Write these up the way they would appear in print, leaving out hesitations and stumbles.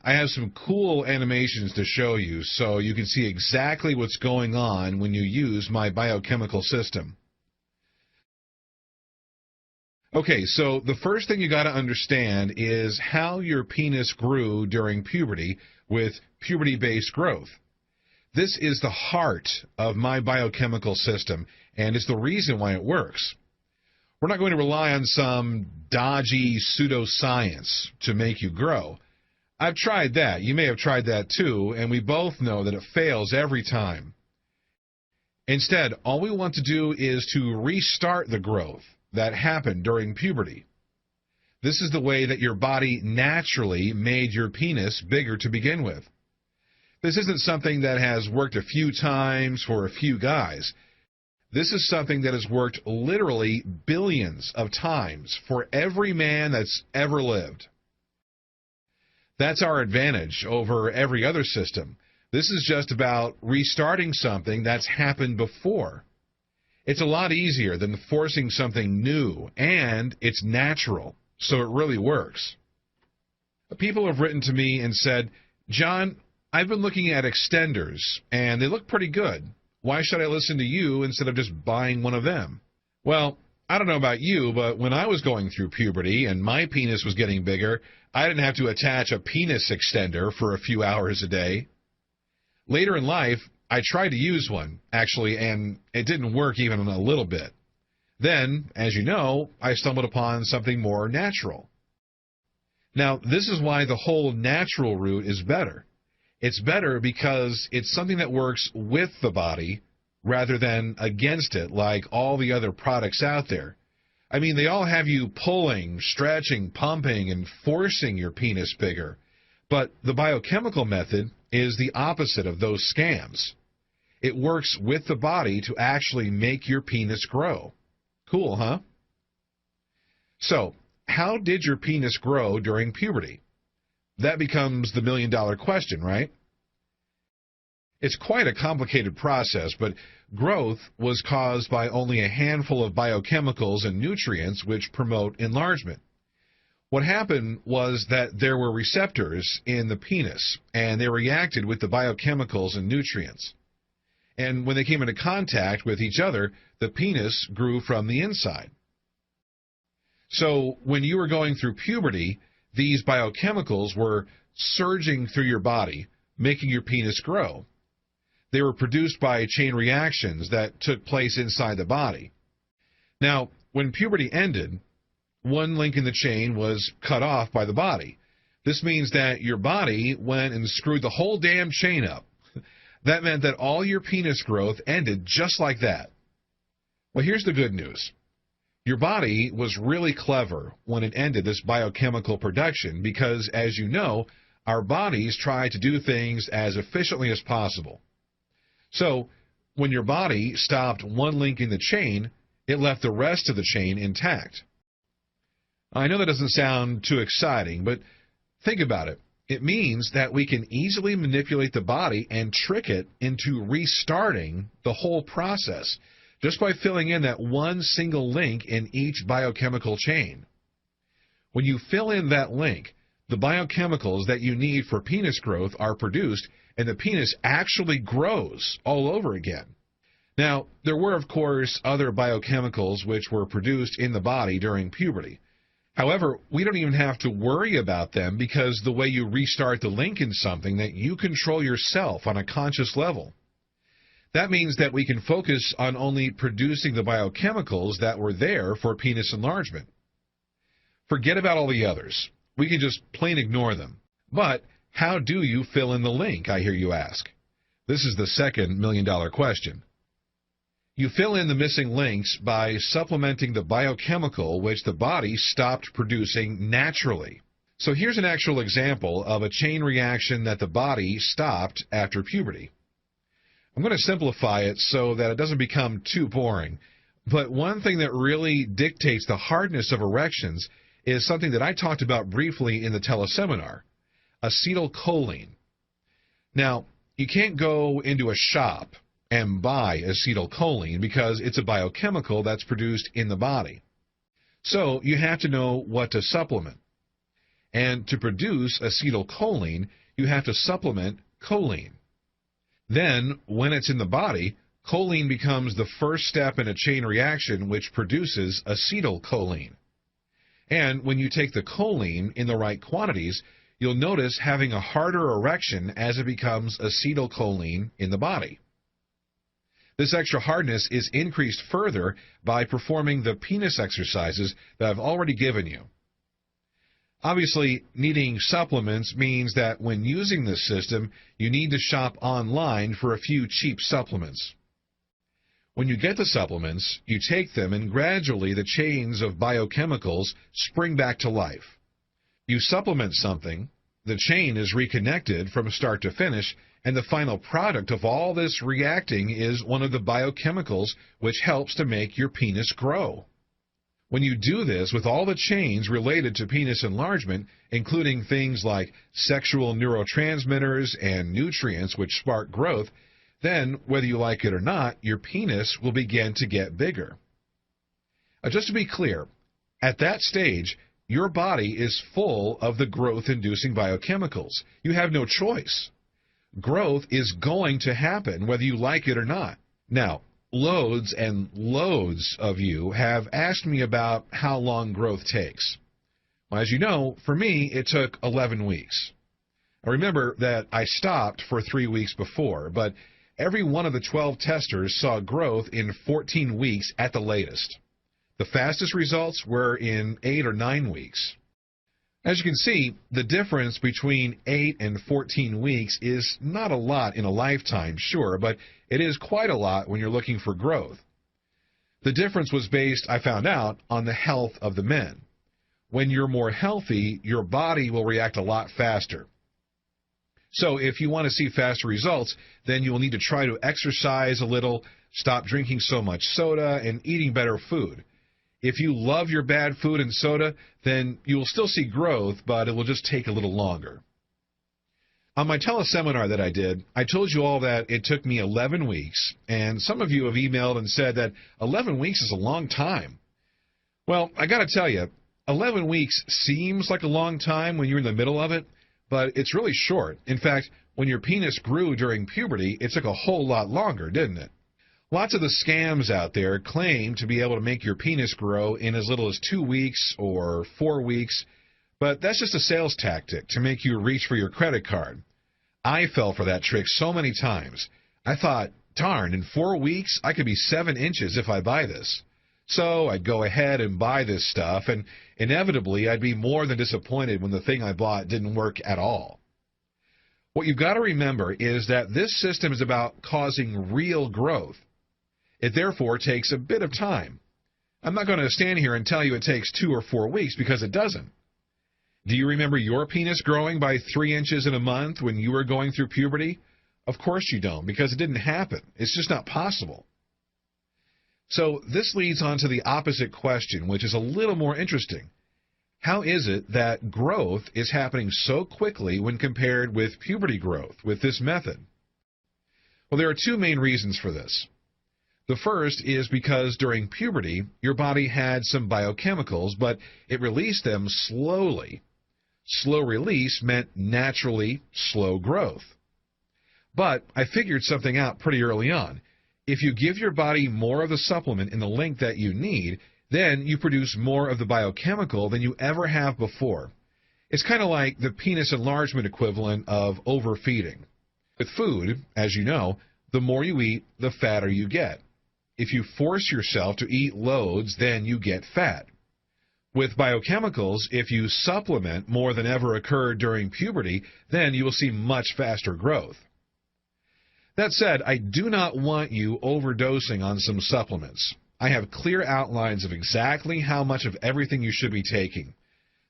I have some cool animations to show you so you can see exactly what's going on when you use my biochemical system. Okay, so the first thing you got to understand is how your penis grew during puberty with puberty-based growth. This is the heart of my biochemical system, and it's the reason why it works. We're not going to rely on some dodgy pseudoscience to make you grow. I've tried that. You may have tried that too, and we both know that it fails every time. Instead, all we want to do is to restart the growth that happened during puberty. This is the way that your body naturally made your penis bigger to begin with. This isn't something that has worked a few times for a few guys. This is something that has worked literally billions of times for every man that's ever lived. That's our advantage over every other system. This is just about restarting something that's happened before. It's a lot easier than forcing something new, and it's natural, so it really works. People have written to me and said, "John, I've been looking at extenders, and they look pretty good. Why should I listen to you instead of just buying one of them?" Well, I don't know about you, but when I was going through puberty and my penis was getting bigger, I didn't have to attach a penis extender for a few hours a day. Later in life, I tried to use one, actually, and it didn't work even a little bit. Then, as you know, I stumbled upon something more natural. Now, this is why the whole natural route is better. It's better because it's something that works with the body rather than against it like all the other products out there. I mean, they all have you pulling, stretching, pumping, and forcing your penis bigger. But the biochemical method is the opposite of those scams. It works with the body to actually make your penis grow. Cool, huh? So, how did your penis grow during puberty? That becomes the million-dollar question, right? It's quite a complicated process, but growth was caused by only a handful of biochemicals and nutrients which promote enlargement. What happened was that there were receptors in the penis, and they reacted with the biochemicals and nutrients. And when they came into contact with each other, the penis grew from the inside. So when you were going through puberty, these biochemicals were surging through your body, making your penis grow. They were produced by chain reactions that took place inside the body. Now, when puberty ended, one link in the chain was cut off by the body. This means that your body went and screwed the whole damn chain up. That meant that all your penis growth ended just like that. Well, here's the good news. Your body was really clever when it ended this biochemical production because, as you know, our bodies try to do things as efficiently as possible. So, when your body stopped one link in the chain, it left the rest of the chain intact. I know that doesn't sound too exciting, but think about it. It means that we can easily manipulate the body and trick it into restarting the whole process just by filling in that one single link in each biochemical chain. When you fill in that link, the biochemicals that you need for penis growth are produced, and the penis actually grows all over again. Now, there were, of course, other biochemicals which were produced in the body during puberty. However, we don't even have to worry about them because the way you restart the link in something that you control yourself on a conscious level. That means that we can focus on only producing the biochemicals that were there for penis enlargement. Forget about all the others. We can just plain ignore them. But how do you fill in the link, I hear you ask? This is the second million-dollar question. You fill in the missing links by supplementing the biochemical which the body stopped producing naturally. So here's an actual example of a chain reaction that the body stopped after puberty. I'm going to simplify it so that it doesn't become too boring. But one thing that really dictates the hardness of erections is something that I talked about briefly in the teleseminar, acetylcholine. Now, you can't go into a shop and buy acetylcholine because it's a biochemical that's produced in the body. So you have to know what to supplement. And to produce acetylcholine, you have to supplement choline. Then, when it's in the body, choline becomes the first step in a chain reaction which produces acetylcholine. And when you take the choline in the right quantities, you'll notice having a harder erection as it becomes acetylcholine in the body. This extra hardness is increased further by performing the penis exercises that I've already given you. Obviously, needing supplements means that when using this system, you need to shop online for a few cheap supplements. When you get the supplements, you take them and gradually the chains of biochemicals spring back to life. You supplement something, the chain is reconnected from start to finish, and the final product of all this reacting is one of the biochemicals which helps to make your penis grow. When you do this with all the chains related to penis enlargement, including things like sexual neurotransmitters and nutrients which spark growth, then, whether you like it or not, your penis will begin to get bigger. Just to be clear, at that stage, your body is full of the growth-inducing biochemicals. You have no choice. Growth is going to happen whether you like it or not. Now, loads and loads of you have asked me about how long growth takes. Well, as you know, for me, it took 11 weeks. I remember that I stopped for 3 weeks before, but every one of the 12 testers saw growth in 14 weeks at the latest. The fastest results were in 8 or 9 weeks. As you can see, the difference between 8 and 14 weeks is not a lot in a lifetime, sure, but it is quite a lot when you're looking for growth. The difference was based, I found out, on the health of the men. When you're more healthy, your body will react a lot faster. So if you want to see faster results, then you will need to try to exercise a little, stop drinking so much soda, and eating better food. If you love your bad food and soda, then you will still see growth, but it will just take a little longer. On my teleseminar that I did, I told you all that it took me 11 weeks, and some of you have emailed and said that 11 weeks is a long time. Well, I got to tell you, 11 weeks seems like a long time when you're in the middle of it, but it's really short. In fact, when your penis grew during puberty, it took a whole lot longer, didn't it? Lots of the scams out there claim to be able to make your penis grow in as little as 2 weeks or 4 weeks, but that's just a sales tactic to make you reach for your credit card. I fell for that trick so many times. I thought, darn, in 4 weeks I could be 7 inches if I buy this. So I'd go ahead and buy this stuff, and inevitably I'd be more than disappointed when the thing I bought didn't work at all. What you've got to remember is that this system is about causing real growth. It therefore takes a bit of time. I'm not going to stand here and tell you it takes 2 or 4 weeks because it doesn't. Do you remember your penis growing by 3 inches in a month when you were going through puberty? Of course you don't, because it didn't happen. It's just not possible. So this leads on to the opposite question, which is a little more interesting. How is it that growth is happening so quickly when compared with puberty growth with this method? Well, there are 2 main reasons for this. The first is because during puberty, your body had some biochemicals, but it released them slowly. Slow release meant naturally slow growth. But I figured something out pretty early on. If you give your body more of the supplement in the length that you need, then you produce more of the biochemical than you ever have before. It's kind of like the penis enlargement equivalent of overfeeding. With food, as you know, the more you eat, the fatter you get. If you force yourself to eat loads, then you get fat. With biochemicals, if you supplement more than ever occurred during puberty, then you will see much faster growth. That said, I do not want you overdosing on some supplements. I have clear outlines of exactly how much of everything you should be taking.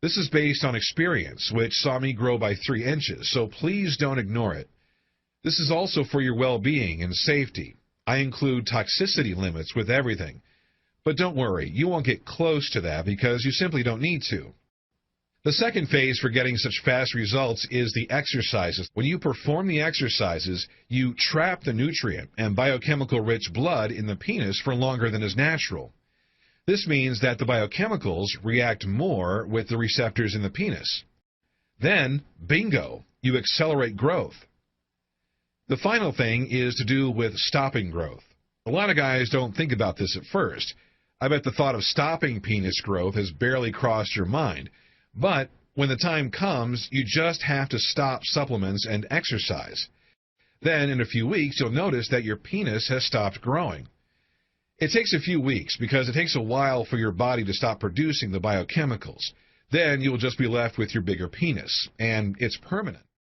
This is based on experience, which saw me grow by 3 inches, so please don't ignore it. This is also for your well-being and safety. I include toxicity limits with everything. But don't worry, you won't get close to that because you simply don't need to. The second phase for getting such fast results is the exercises. When you perform the exercises, you trap the nutrient and biochemical-rich blood in the penis for longer than is natural. This means that the biochemicals react more with the receptors in the penis. Then, bingo, you accelerate growth. The final thing is to do with stopping growth. A lot of guys don't think about this at first. I bet the thought of stopping penis growth has barely crossed your mind. But when the time comes, you just have to stop supplements and exercise. Then, in a few weeks, you'll notice that your penis has stopped growing. It takes a few weeks because it takes a while for your body to stop producing the biochemicals. Then you'll just be left with your bigger penis, and it's permanent.